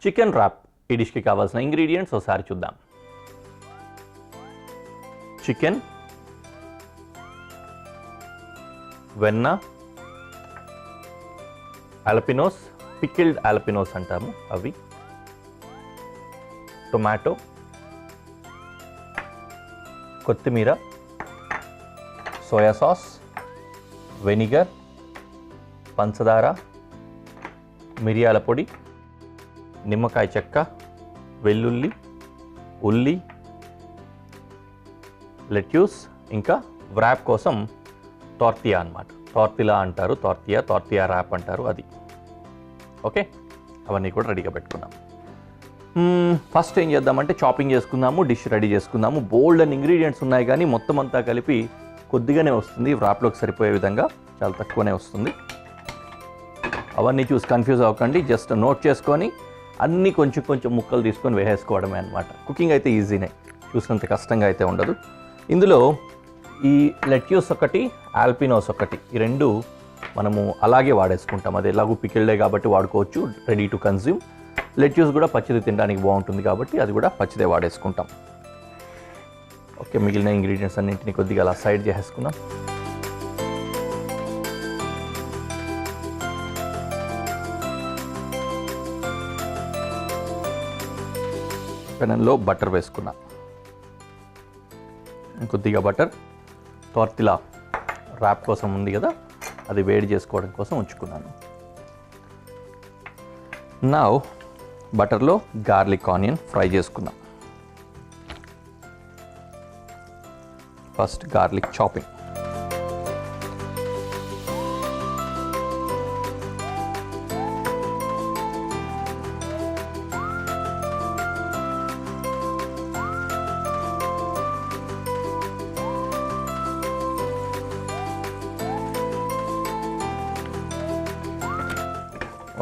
Chicken rap ఈ డిష్కి కావాల్సిన ingredients ఒకసారి చూద్దాం. చికెన్, వెన్న, ఆలపినోస్, పికిల్డ్ ఆలపినోస్ అంటాము అవి, టొమాటో, కొత్తిమీర, సోయా సాస్, వెనిగర్, పంచదార, మిరియాల పొడి, నిమ్మకాయ చెక్క, వెల్లుల్లి, ఉల్లి, లెట్యూస్, ఇంకా వ్రాప్ కోసం టోర్టియా అన్నమాట. టోర్టిలా అంటారు, టోర్టియా ర్యాప్ అంటారు అది. ఓకే, అవన్నీ కూడా రెడీగా పెట్టుకున్నాం. ఫస్ట్ ఏం చేద్దామంటే చాపింగ్ చేసుకుందాము, డిష్ రెడీ చేసుకుందాము. బోల్డ్ అండ్ ఇంగ్రీడియంట్స్ ఉన్నాయి కానీ మొత్తం అంతా కలిపి కొద్దిగానే వస్తుంది. వ్రాప్లోకి సరిపోయే విధంగా చాలా తక్కువనే వస్తుంది. అవన్నీ చూసి కన్ఫ్యూజ్ అవ్వకండి, జస్ట్ నోట్ చేసుకొని అన్నీ కొంచెం కొంచెం ముక్కలు తీసుకొని వేసేసుకోవడమే అనమాట. కుకింగ్ అయితే ఈజీనే, చూసినంత కష్టంగా అయితే ఉండదు. ఇందులో ఈ లెట్యూస్ ఒకటి, ఆల్పినోస్ ఒకటి, ఈ రెండు మనము అలాగే వాడేసుకుంటాం. అది ఎలాగూ పికిల్డే కాబట్టి వాడుకోవచ్చు, రెడీ టు కన్జ్యూమ్. లెట్యూస్ కూడా పచ్చిది తినడానికి బాగుంటుంది కాబట్టి అది కూడా పచ్చిదే వాడేసుకుంటాం. ఓకే, మిగిలిన ఇంగ్రీడియంట్స్ అన్నింటినీ కొద్దిగా అలా సైడ్ చేసేసుకుందాం. పెనంలో బటర్ వేసుకున్నా, కొద్దిగా బటర్ టోర్టిలా ర్యాప్ కోసం ఉంది కదా, అది వేడి చేసుకోవడం కోసం ఉంచుకున్నాను. నౌ బటర్లో గార్లిక్ ఆనియన్ ఫ్రై చేసుకున్నాం. First garlic chopping,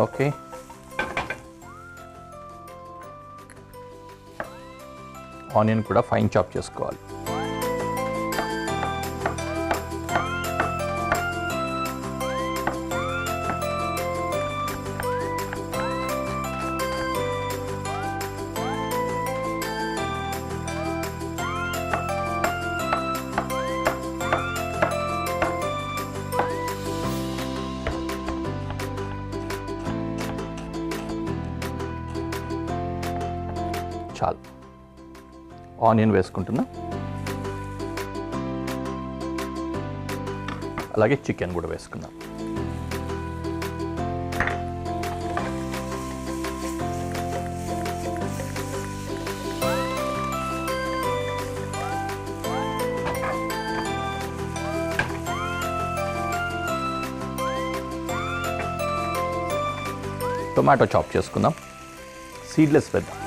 okay. Onion కూడా ఫైన్ చాప్ చేసుకోవాలి. చాలు, ఆనియన్ వేసుకుంటున్నా. అలాగే చికెన్ కూడా వేసుకుందాం. టొమాటో చాప్ చేసుకుందాం, సీడ్లెస్ వేద్దాం.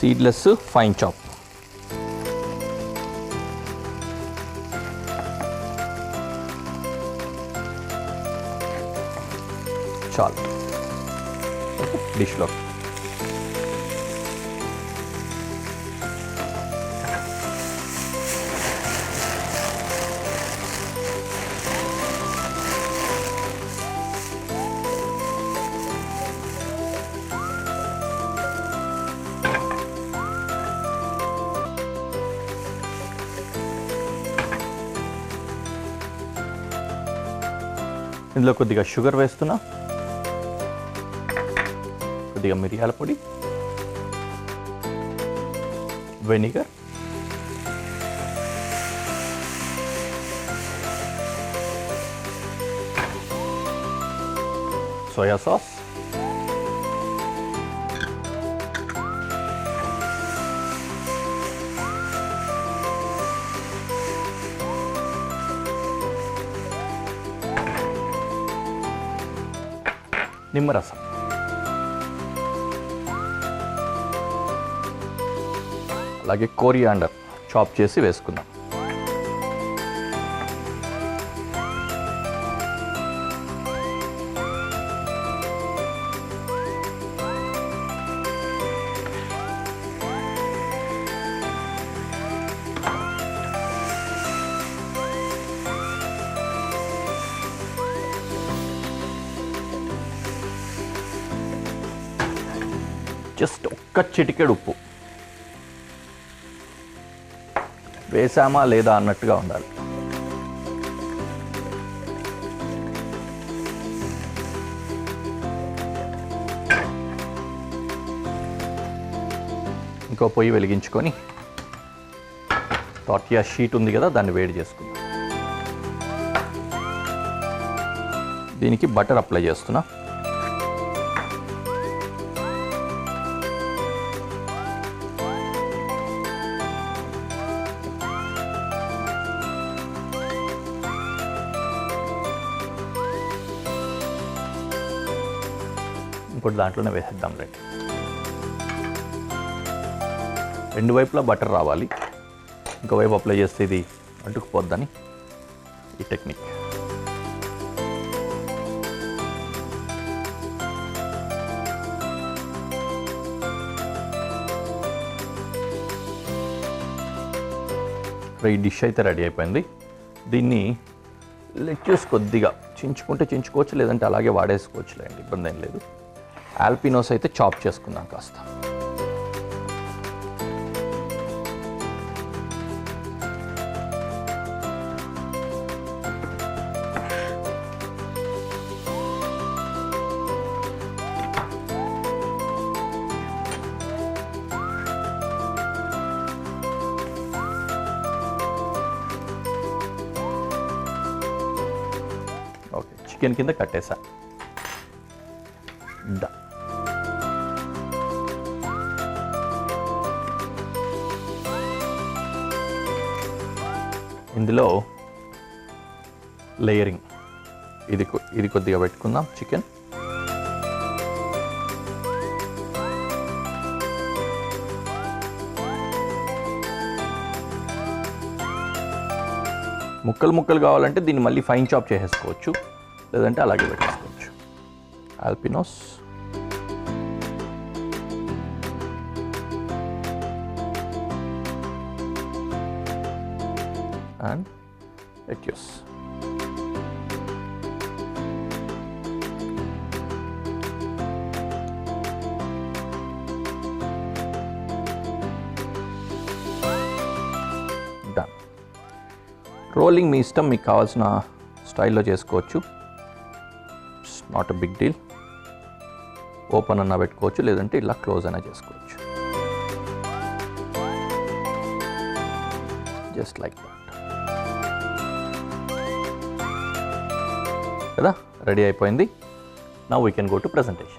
Seedless fine chop. చాలు, డిష్లో ఇందులో కొద్దిగా షుగర్ వేస్తున్నా, కొద్దిగా మిరియాల పొడి, వెనిగర్, సోయా సాస్, నిమ్మరసం. అలాగే కోరియాండర్ చాప్ చేసి వేసుకుందాం. జస్ట్ ఒక్క చిటికెడు ఉప్పు వేసామా లేదా అన్నట్టుగా ఉండాలి. ఇంకో పొయ్యి వెలిగించుకొని టార్టియా షీట్ ఉంది కదా, దాన్ని వేడి చేసుకుందాం. దీనికి బటర్ అప్లై చేస్తున్నా. ఇంకోటి దాంట్లోనే వేసేద్దాం. రెండు వైపులా బటర్ రావాలి. ఇంకోవైపు అప్లై చేస్తే ఇది అంటుకుపోద్దని ఈ టెక్నిక్. ఈ డిష్ అయితే రెడీ అయిపోయింది. దీన్ని లెట్యూస్ కొద్దిగా చించుకుంటే చించుకోవచ్చు, లేదంటే అలాగే వాడేసుకోవచ్చు లేండి, ఇబ్బంది ఏం లేదు. ఆల్పినోస్ అయితే చాప్ చేసుకుందాం కాస్త. ఓకే, చికెన్ కింద కట్టేసా. ఇందులో లేయరింగ్ ఇది కొద్దిగా పెట్టుకుందాం. చికెన్ ముక్కలు కావాలంటే దీన్ని మళ్ళీ ఫైన్ చాప్ చేసేసుకోవచ్చు, లేదంటే అలాగే పెట్టేసుకోవచ్చు. ఆల్పినోస్ and lettuce. Done. రోలింగ్ మీ ఇష్టం, మీకు కావాల్సిన స్టైల్లో చేసుకోవచ్చు. It's not a big deal. Open అన్న పెట్టుకోవచ్చు, లేదంటే ఇలా క్లోజ్ అయినా చేసుకోవచ్చు. Just like that. కదా, రెడీ అయిపోయింది. Now we can go to presentation.